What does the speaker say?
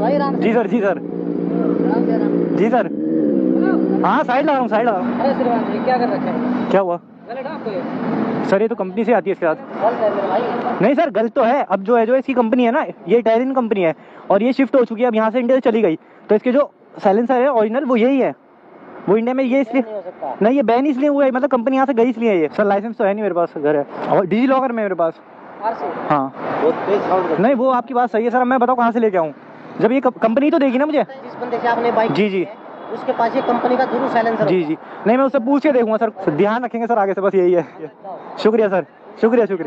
जी sir, जी sir, जी sir. हाँ side लगा रहा हूँ, साइड लगा रहा हूँ। अरे श्रीमान जी क्या कर रखे हैं? क्या हुआ गलत आपको ये? सर? ये तो कंपनी से आती है इसके साथ। गलत है मेरे भाई। नहीं सर गलत तो है। अब जो है, जो इसकी कंपनी है ना, ये इटालियन कंपनी है और ये शिफ्ट हो चुकी है अब यहाँ से इंडिया से चली गई, तो इसके जो साइलेंसर है ओरिजिनल वो यही है। वो इंडिया में ये इसलिए नहीं हो सकता। नहीं, ये बैन इसलिए हुआ है, मतलब कंपनी यहाँ से गई इसलिए है ये। सर लाइसेंस तो है नहीं मेरे पास, घर है और डिजी लॉकर में मेरे पास। आरसी? हाँ बहुत तेज साउंड। नहीं, वो आपकी बात सही है सर। अब मैं बताऊँ कहाँ से लेके आऊँ, जब ये कंपनी तो देगी ना मुझे। जिस बंदे से आपने बाइक जी जी उसके पास ये कंपनी का जरूर साइलेंसर जी जी, नहीं मैं उससे पूछ के देखूंगा सर, ध्यान रखेंगे सर आगे से, बस यही है। शुक्रिया सर, शुक्रिया शुक्रिया।